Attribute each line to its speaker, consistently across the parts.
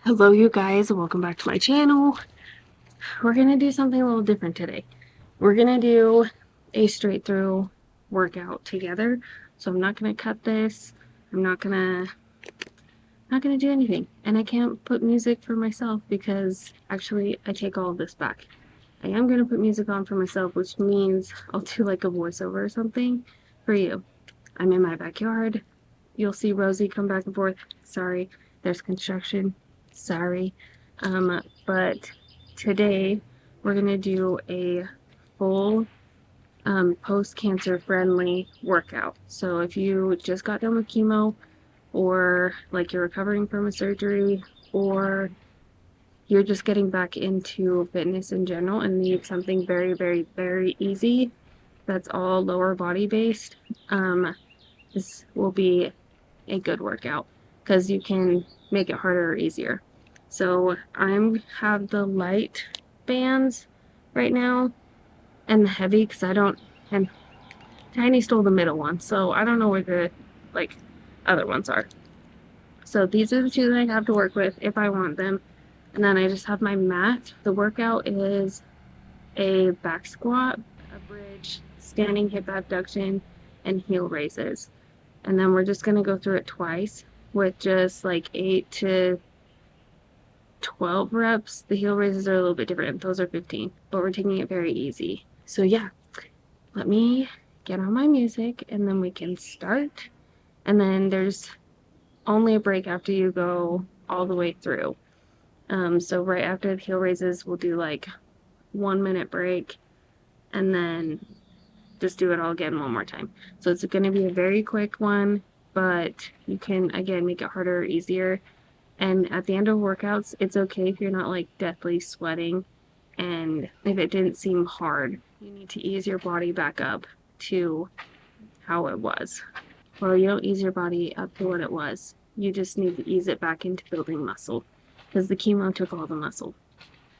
Speaker 1: Hello you guys, welcome back to my channel. We're gonna do something a little different today. We're gonna do a straight through workout together. So I'm not gonna cut this. I'm not gonna do anything. And I can't put music for myself because actually I take all of this back. I am gonna put music on for myself, which means I'll do like a voiceover or something for you. I'm in my backyard. You'll see Rosie come back and forth. Sorry, there's construction. Sorry. But today we're gonna do a full post-cancer friendly workout. So if you just got done with chemo, or like you're recovering from a surgery, or you're just getting back into fitness in general and need something very, very, very easy that's all lower body based, this will be a good workout because you can make it harder or easier. So I'm have the light bands right now and the heavy because I don't, and Tiny stole the middle one, so I don't know where the like other ones are. So these are the two that I have to work with if I want them. And then I just have my mat. The workout is a back squat, a bridge, standing hip abduction, and heel raises. And then we're just going to go through it twice with just like 8 to 12 reps. The heel raises are a little bit different. Those are 15, but we're taking it very easy. So yeah, let me get on my music and then we can start. And then there's only a break after you go all the way through. So right after the heel raises, we'll do like 1 minute break and then just do it all again one more time. So it's going to be a very quick one, but you can again make it harder or easier. And at the end of workouts, it's okay if you're not like deathly sweating and if it didn't seem hard. You need to ease your body back up to how it was. Well, you don't ease your body up to what it was. You just need to ease it back into building muscle because the chemo took all the muscle.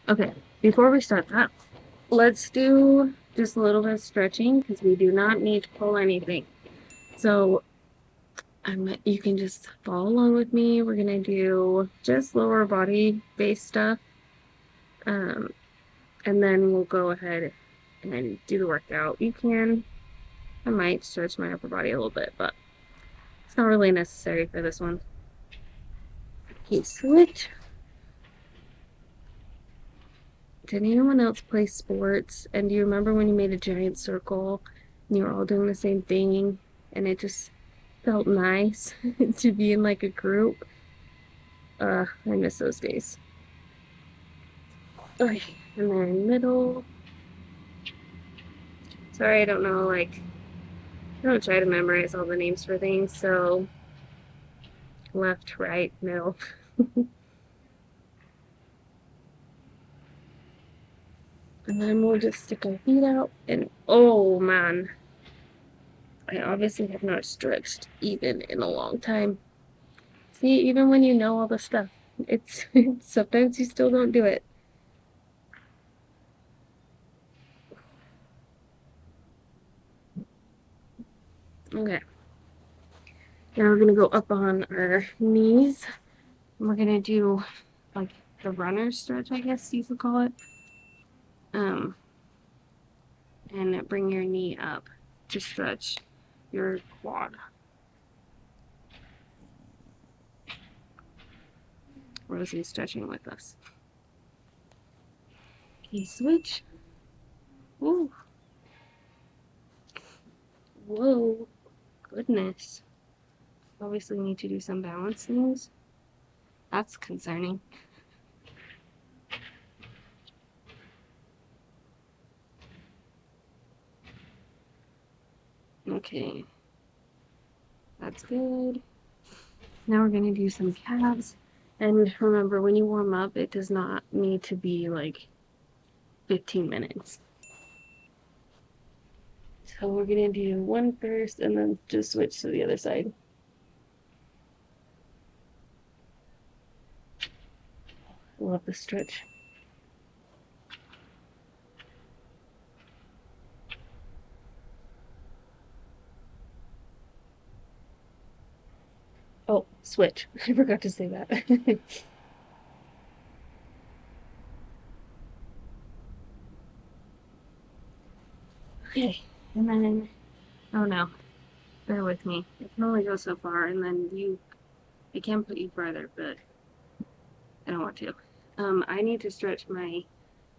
Speaker 1: Okay, before we start that, let's do just a little bit of stretching because we do not need to pull anything. So you can just follow along with me. We're gonna do just lower body based stuff, um, and then we'll go ahead and do the workout. I might stretch my upper body a little bit, but it's not really necessary for this one. Okay, switch. Did anyone else play sports? And do you remember when you made a giant circle and you were all doing the same thing and it just felt nice to be in like a group? I miss those days. Okay, and then middle. Sorry, I don't know, like, I don't try to memorize all the names for things, so left, right, middle. And then we'll just stick our feet out, and oh man, I obviously have not stretched even in a long time. See, even when you know all the stuff, it's sometimes you still don't do it. Okay, now we're gonna go up on our knees, and we're gonna do like the runner stretch, I guess you could call it. Um, and bring your knee up to stretch your quad. Rosie's stretching with us. Okay, switch. Ooh. Whoa. Goodness. Obviously need to do some balance things. That's concerning. Okay. That's good. Now we're going to do some calves. And remember, when you warm up, it does not need to be like 15 minutes. So we're going to do one first and then just switch to the other side. Love the stretch. Oh, switch. I forgot to say that. Okay, and then, oh no, bear with me. It can only go so far, and then I can put you farther, but I don't want to. I need to stretch my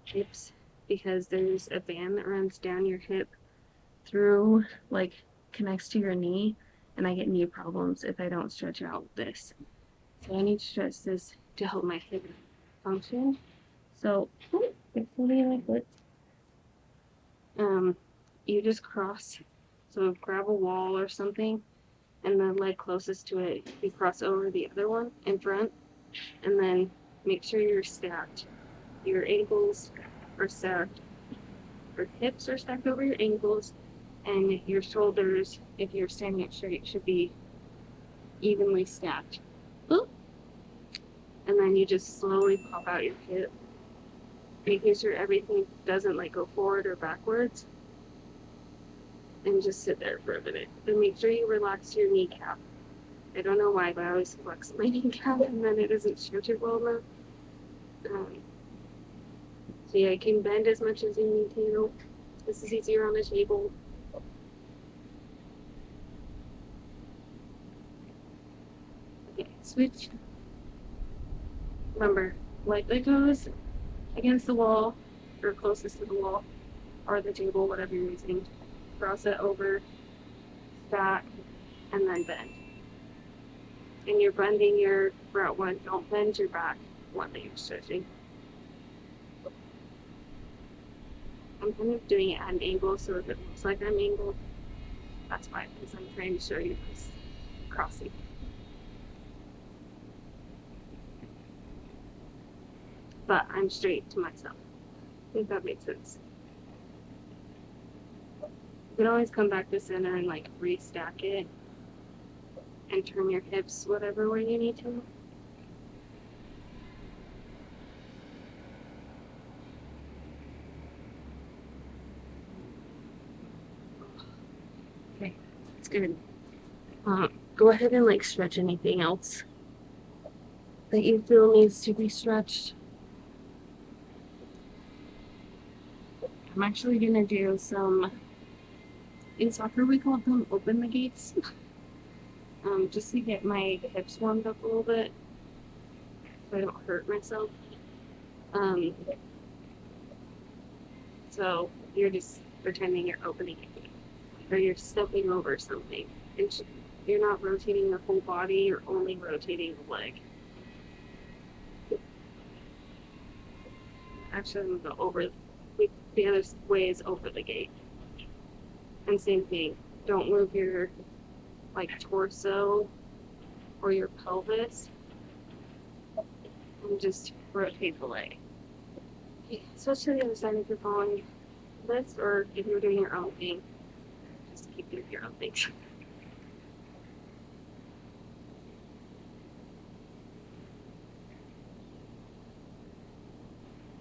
Speaker 1: hips because there's a band that runs down your hip through, like, connects to your knee, and I get knee problems if I don't stretch out this. So I need to stretch this to help my hip function. So, it's fully in my foot. You just cross, so grab a wall or something, and the leg closest to it, you cross over the other one in front, and then make sure you're stacked. Your ankles are stacked, your hips are stacked over your ankles, and your shoulders, if you're standing up straight, should be evenly stacked. Oop. And then you just slowly pop out your hip, making sure everything doesn't like go forward or backwards, and just sit there for a minute. And make sure you relax your kneecap. I don't know why, but I always flex my kneecap and then it doesn't stretch it well enough. So yeah, you can bend as much as you need to. This is easier on the table. Okay, switch. Remember, leg that goes against the wall or closest to the wall or the table, whatever you're using. Cross it over, stack, and then bend. And you're bending your front one. Don't bend your back one that you're stretching. I'm kind of doing it at an angle, so if it looks like I'm angled, that's why, because I'm trying to show you this crossing. But I'm straight to myself. I think that makes sense. You can always come back to center and like restack it and turn your hips whatever way you need to. Okay, it's good. Go ahead and like stretch anything else that you feel needs to be stretched. I'm actually gonna do some, in soccer we call them open the gates, just to get my hips warmed up a little bit so I don't hurt myself. So you're just pretending you're opening a gate or you're stepping over something. And you're not rotating your whole body, you're only rotating the leg. Actually, I'm gonna go over, the other way is over the gate. And same thing, don't move your like torso or your pelvis, and just rotate the leg. Okay, switch to the other side if you're following this, or if you're doing your own thing, just keep doing your own things.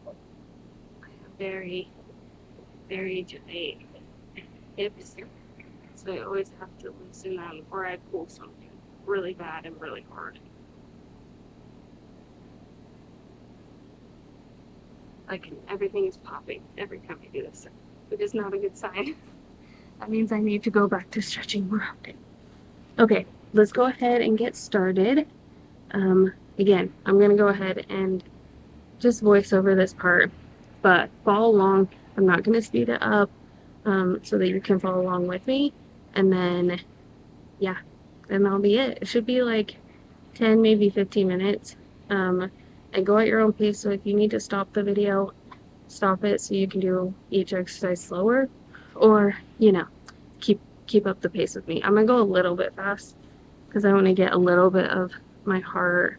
Speaker 1: I have very, very tight hips, so I always have to loosen them or I pull something really bad and really hard. Like everything is popping every time I do this, which is not a good sign. That means I need to go back to stretching more often. Okay, let's go ahead and get started. Again, I'm gonna go ahead and just voice over this part, but follow along. I'm not gonna speed it up, so that you can follow along with me. And then, yeah, then that'll be it. It should be like 10, maybe 15 minutes. And go at your own pace. So if you need to stop the video, stop it so you can do each exercise slower, or keep up the pace with me. I'm gonna go a little bit fast because I want to get a little bit of my heart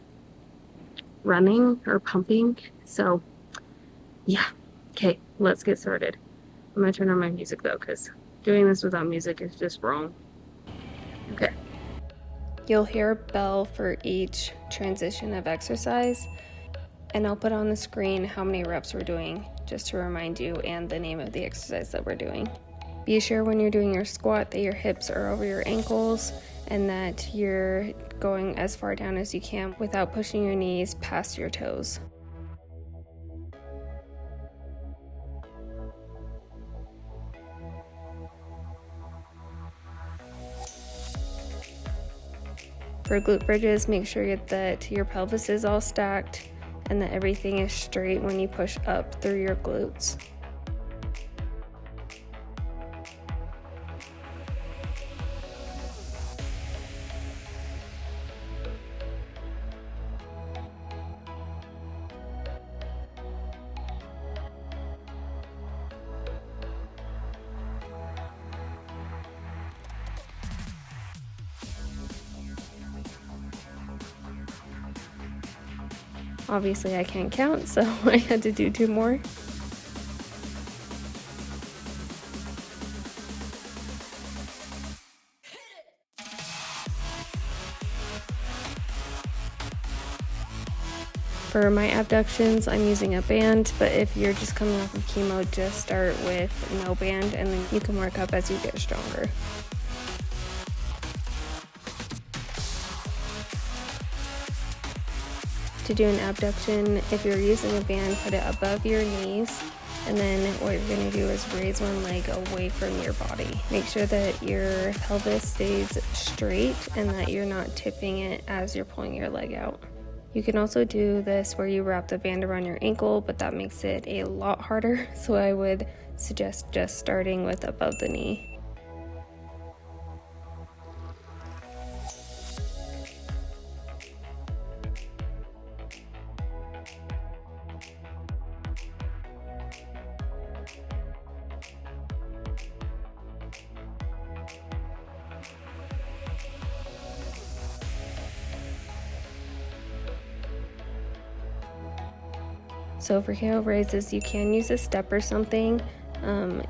Speaker 1: running or pumping. So yeah, okay, let's get started. I'm gonna turn on my music though, because doing this without music is just wrong. Okay. You'll hear a bell for each transition of exercise, and I'll put on the screen how many reps we're doing just to remind you, and the name of the exercise that we're doing. Be sure when you're doing your squat that your hips are over your ankles and that you're going as far down as you can without pushing your knees past your toes. For glute bridges, make sure that your pelvis is all stacked and that everything is straight when you push up through your glutes. Obviously I can't count, so I had to do 2 more. For my abductions, I'm using a band, but if you're just coming off of chemo, just start with no band and then you can work up as you get stronger. To do an abduction, if you're using a band, put it above your knees, and then what you're going to do is raise one leg away from your body. Make sure that your pelvis stays straight and that you're not tipping it as you're pulling your leg out. You can also do this where you wrap the band around your ankle, but that makes it a lot harder, so I would suggest just starting with above the knee. So for KO raises, you can use a step or something.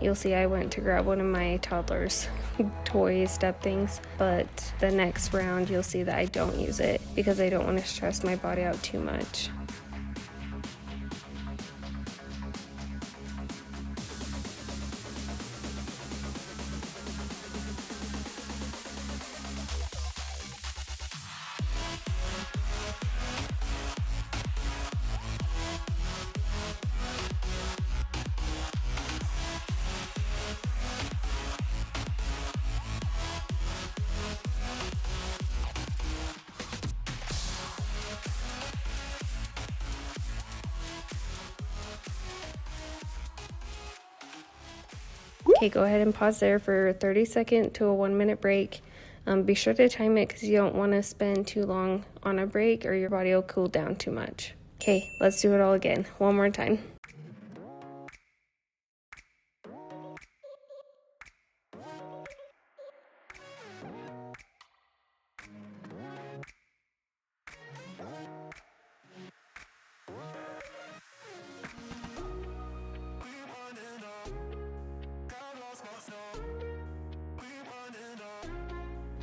Speaker 1: You'll see I went to grab one of my toddler's toy step things, but the next round you'll see that I don't use it because I don't want to stress my body out too much. Okay, go ahead and pause there for a 30-second to a 1-minute break. Be sure to time it because you don't want to spend too long on a break or your body will cool down too much. Okay, let's do it all again. One more time.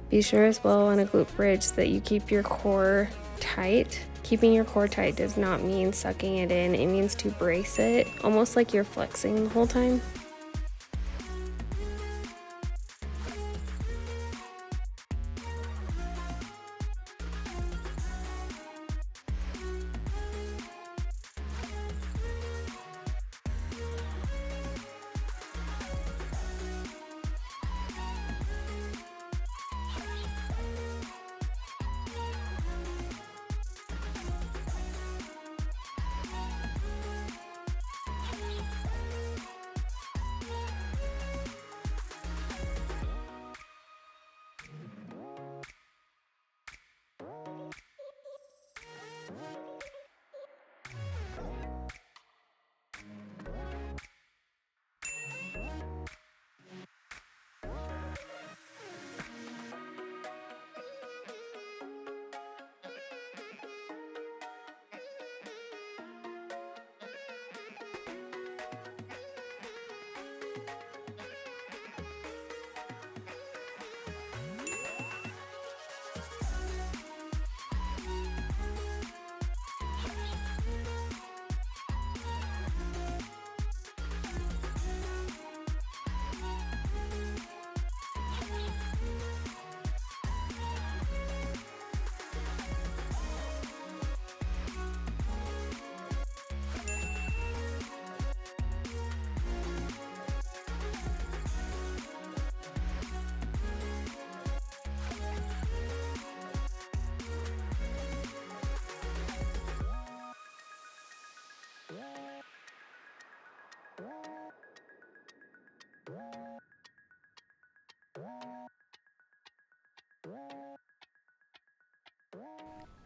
Speaker 1: Be sure as well on a glute bridge that you keep your core tight. Keeping your core tight does not mean sucking it in. It means to brace it, almost like you're flexing the whole time.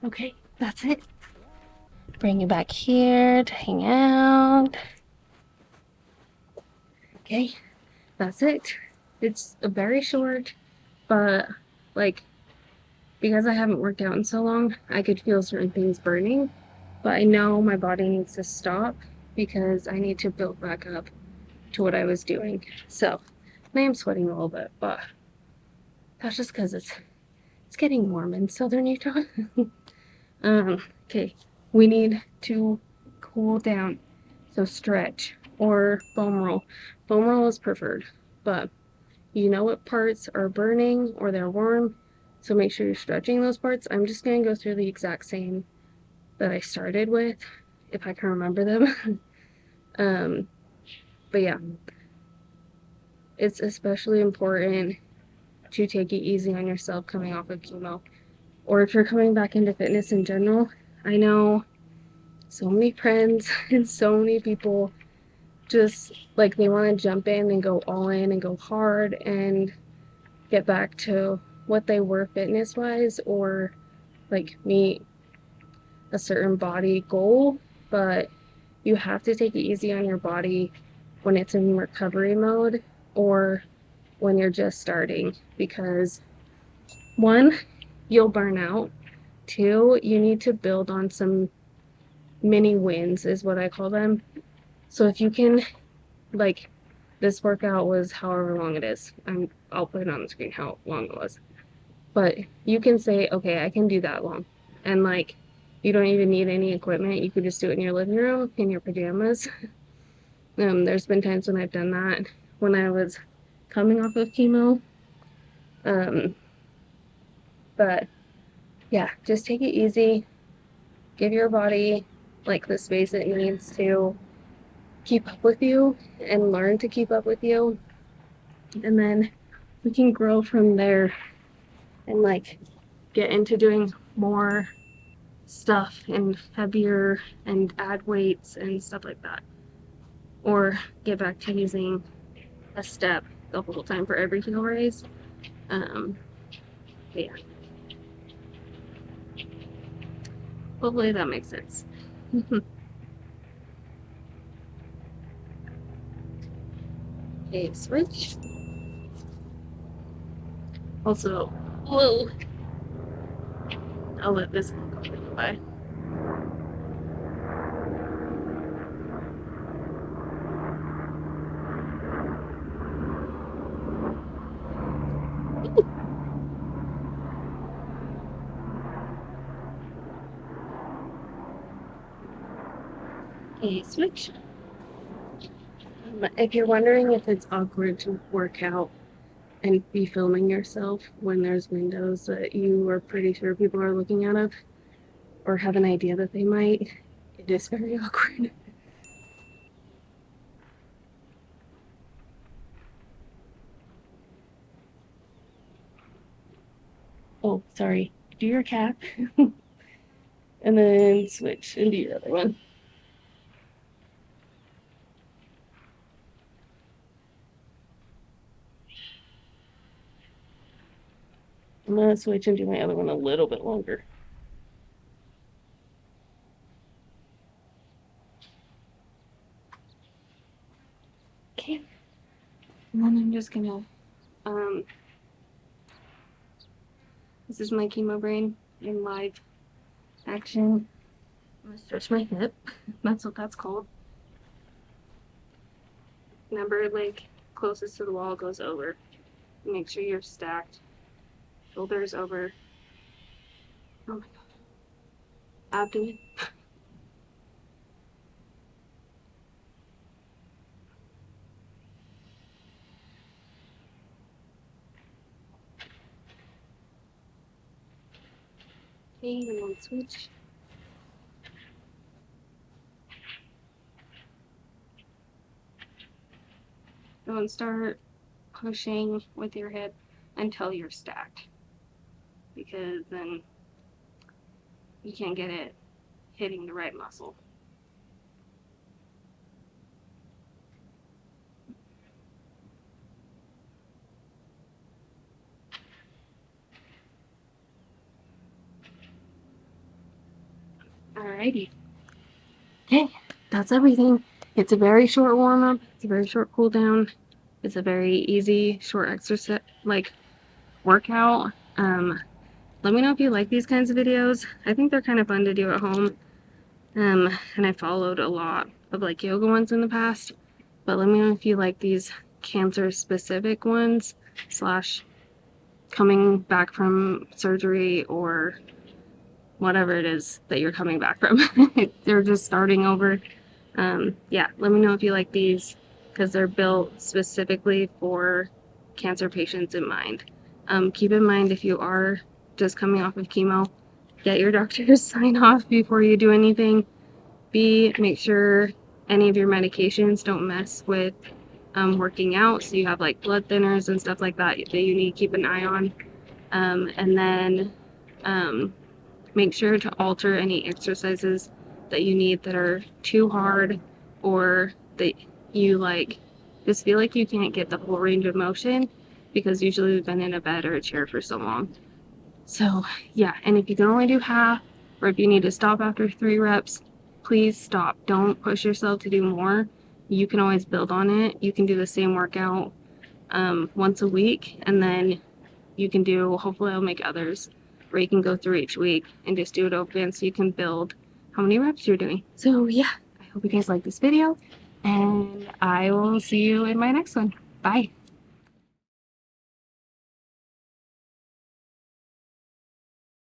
Speaker 1: Okay, that's it. Bring you back here to hang out. Okay, that's it. It's a very short, but like, because I haven't worked out in so long, I could feel certain things burning, but I know my body needs to stop because I need to build back up to what I was doing. So I am sweating a little bit, but that's just because it's getting warm in southern Utah. Okay, we need to cool down. So stretch or foam roll. Foam roll is preferred, but you know what parts are burning or they're warm, so make sure you're stretching those parts. I'm just going to go through the exact same that I started with, if I can remember them. But yeah, it's especially important to take it easy on yourself coming off of chemo, or if you're coming back into fitness in general. I know so many friends and so many people just like they want to jump in and go all in and go hard and get back to what they were fitness wise, or like meet a certain body goal, but you have to take it easy on your body when it's in recovery mode or when you're just starting, because one, you'll burn out. Two, you need to build on some mini wins, is what I call them. So if you can, like, this workout was however long it is. I'll put it on the screen how long it was. But you can say, okay, I can do that long. And like, you don't even need any equipment. You could just do it in your living room in your pajamas. There's been times when I've done that when I was coming off of chemo. Um, but yeah, just take it easy. Give your body like the space it needs to keep up with you and learn to keep up with you. And then we can grow from there and like get into doing more stuff and heavier and add weights and stuff like that. Or get back to using a step the whole time for every heel raise. Um, yeah, hopefully that makes sense. Okay, switch. Also, whoa, I'll let this one go by. Okay, switch. If you're wondering if it's awkward to work out and be filming yourself when there's windows that you are pretty sure people are looking out of or have an idea that they might, it is very awkward. Oh, sorry. Do your cap and then switch and do your other one. I'm gonna switch and do my other one a little bit longer. Okay. And then I'm just gonna, um, this is my chemo brain in live action. I'm gonna stretch my hip. That's what that's called. Number leg closest to the wall goes over. Make sure you're stacked. Shoulders over. Oh my god. Abdomen. Okay, and then switch. Don't start pushing with your hip until you're stacked, because then you can't get it hitting the right muscle. Alrighty. Okay, that's everything. It's a very short warm-up. It's a very short cool down. It's a very easy, short exercise, like workout. Let me know if you like these kinds of videos. I think they're kind of fun to do at home. And I followed a lot of like yoga ones in the past. But let me know if you like these cancer-specific ones, slash coming back from surgery or whatever it is that you're coming back from. They're just starting over. Yeah, let me know if you like these because they're built specifically for cancer patients in mind. Keep in mind if you are just coming off of chemo, get your doctor's sign off before you do anything. B, make sure any of your medications don't mess with working out. So you have like blood thinners and stuff like that that you need to keep an eye on. And then make sure to alter any exercises that you need that are too hard or that you like just feel like you can't get the full range of motion because usually we've been in a bed or a chair for so long. So yeah, and if you can only do half or if you need to stop after 3 reps, please stop. Don't push yourself to do more. You can always build on it. You can do the same workout once a week, and then you can do, hopefully I'll make others where you can go through each week and just do it over again so you can build how many reps you're doing. So yeah, I hope you guys like this video and I will see you in my next one. Bye.